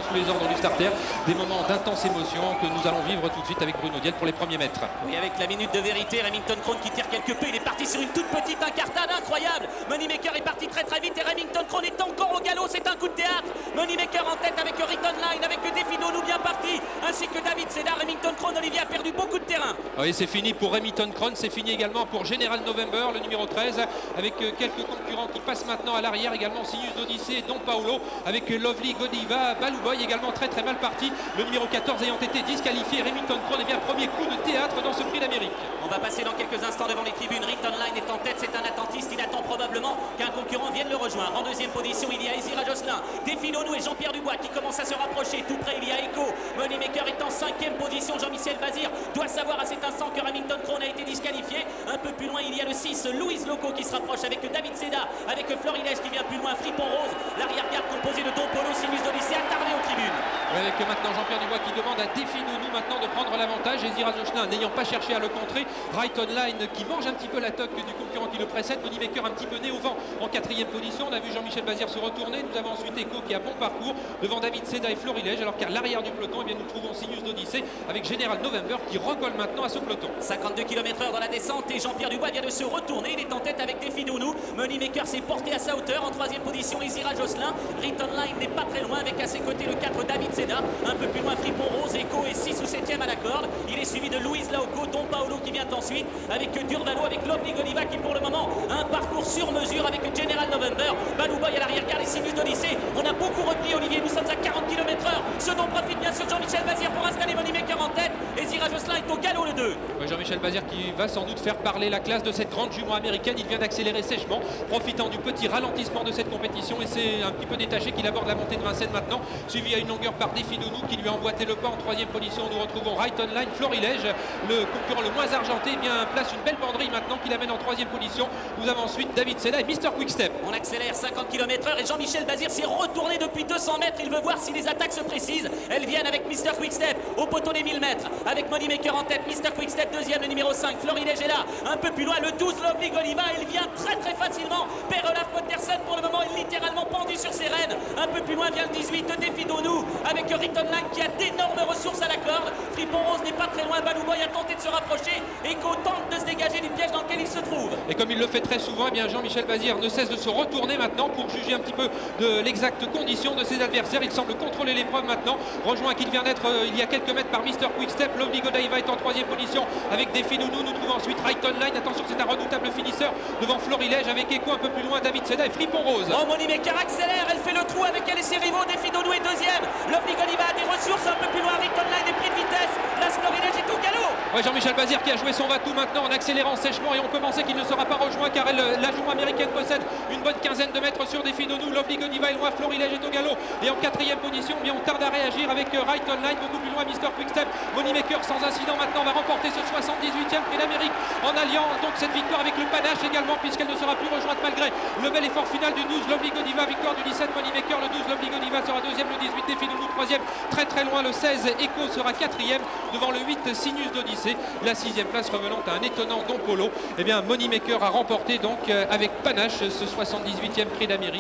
sous les ordres du starter. Des moments d'intense émotion que nous allons vivre tout de suite avec Bruno Diel pour les premiers mètres. Oui, avec la minute de vérité, Remington Crone qui tire quelque peu. Il est parti sur une toute petite incartade incroyable. Moneymaker est parti très vite et Remington Crone est encore au galop. C'est un coup de théâtre. Moneymaker en tête avec Riton Line, avec Défi Donou bien parti, ainsi que David Seda. Remington Crone, Olivier a perdu beaucoup de terrain. Oui, c'est fini pour Remington Crone. C'est fini également pour General November, le numéro 13, avec quelques concurrents qui passent maintenant à l'arrière. Également Sinus d'Odyssée et Don Paolo, avec Lovely Godiva, Baloo Boy également très mal parti. Le numéro 14 ayant été disqualifié. Remington Crone, bien premier coup de théâtre dans ce prix d'Amérique. On va passer dans quelques instants devant les tribunes. Riton Line est en tête, c'est un attentiste. Il attend probablement qu'un concurrent vienne le rejoindre. En deuxième position, il y a Ezira Josselin, Défi Donou et Jean-Pierre Dubois qui commencent à se rapprocher. Tout près, il y a Echo. Moneymaker est en cinquième position. Jean-Michel Bazir doit savoir à cet instant que Remington Crone a été disqualifié. Un peu plus loin, il y a le 6, Louise Loco qui se rapproche avec David Seda, avec Florilège qui vient plus loin, Fripon Rose. L'arrière-garde composée de Don Polo, Sinus d'Odyssée attardé aux tribunes. Avec maintenant Jean-Pierre Dubois qui demande à Défi Donou maintenant de prendre l'avantage. Ezira Josselin n'ayant pas cherché à le contrer. Right Online qui mange un petit peu la toque du concurrent qui le précède. Moneymaker un petit peu né au vent en quatrième position. On a vu Jean-Michel Bazir se retourner. Nous avons ensuite Echo qui a bon parcours devant David Seda et Florilège. Alors qu'à l'arrière du peloton, eh bien, nous trouvons Sinus d'Odyssée avec General November qui recolle maintenant à ce peloton. 52 km/h dans la descente et Jean-Pierre Dubois vient de se retourner. Il est en tête avec Défi Donou. Moneymaker s'est porté à sa hauteur. En troisième position, Ezira Josselin. Riton Line n'est pas très loin avec à ses côtés le 4 David Seda. Un peu plus loin, Fripon Rose. Echo est 6 ou 7e à la corde. Il est suivi de Louise Laoco, Don Paolo qui vient ensuite avec Durdalo, avec Lovely Godiva qui pour le moment a un parcours sur mesure avec General November. Baloo Boy à l'arrière-garde et Sinus d'Odyssée. On a beaucoup repris, Olivier. Nous sommes à 40 km/h. Ce dont profite bien sûr Jean-Michel Bazir pour installer Moneymaker en tête. Ezira Josselin est au galop le 2. Jean-Michel Bazir qui va sans doute faire parler la classe de cette grande jument américaine. Il vient d'accélérer sèchement, profitant du petit ralentissement de cette compétition. Et c'est un petit peu détaché qu'il aborde la montée de Vincennes maintenant. Suivi à une longueur par Défi Donou qui lui a emboîté le pas en troisième position. Nous retrouvons Right Online, Florilège, le concurrent le moins argenté, eh bien place une belle banderille maintenant qui l'amène en troisième position. Nous avons ensuite David Seda et Mr Quickstep. On accélère 50 km/h et Jean-Michel Bazir s'est retourné depuis 200 mètres. Il veut voir si les attaques se précisent. Elles viennent avec Mr Quickstep au poteau des 1000 mètres. Avec Moneymaker en tête, Mr Quickstep deuxième, le numéro 5. Florilège est là. Un peu plus loin, le 12, Lovely Godiva. Il vient très facilement. Per Olaf Pottersen pour le moment est littéralement pendu sur ses rênes. Un peu plus loin vient le 18, Défi Donou avec Riton Line qui a d'énormes ressources à la corde. Fripon Rose n'est pas très loin. Baloo Boy a tenté de se rapprocher. Echo tente de se dégager du piège dans lequel il se trouve. Et comme il le fait très souvent, eh bien Jean-Michel Bazir ne cesse de se retourner maintenant pour juger un petit peu de l'exacte condition de ses adversaires. Il semble contrôler l'épreuve maintenant. Rejoint qu'il vient d'être il y a quelques mètres par Mr Quickstep. Lovely Godiva est en troisième position avec Défi Donou. Nous trouvons ensuite Right Online. Attention, c'est un redoutable finisseur devant Florilège avec Echo un peu plus loin, David Seda et Fripon Rose. Oh, Moneymaker accélère, elle fait le trou avec elle et ses rivaux. Défi Donou est deuxième. Lovely Godiva a des ressources un peu plus loin. Riton Line est pris de vitesse. La Florilège est au galop. Ouais, Jean-Michel Bazir qui a joué son va-tout maintenant en accélérant sèchement et on peut penser qu'il ne sera pas rejoint car la jument américaine possède une bonne quinzaine de mètres sur Défi Donou. Lovely Godiva est loin, Florilège est au galop et en quatrième position, bien on tarde à réagir avec Right Online, beaucoup plus loin Mr Quickstep. Moneymaker sans incident maintenant va remporter ce 78e prix d'Amérique en alliant donc cette victoire avec le panache également puisqu'elle ne sera plus rejointe malgré le bel effort final du 12 Lovely Godiva, victoire du 17 Moneymaker, le 12 Lovely Godiva sera deuxième, le 18 Défi Donou troisième, très loin le 16 Echo sera quatrième devant le 8 Sinus d'Odyssée, la sixième place revenant à un étonnant Don Polo. Eh bien Moneymaker a remporté donc avec panache ce 78e prix d'Amérique.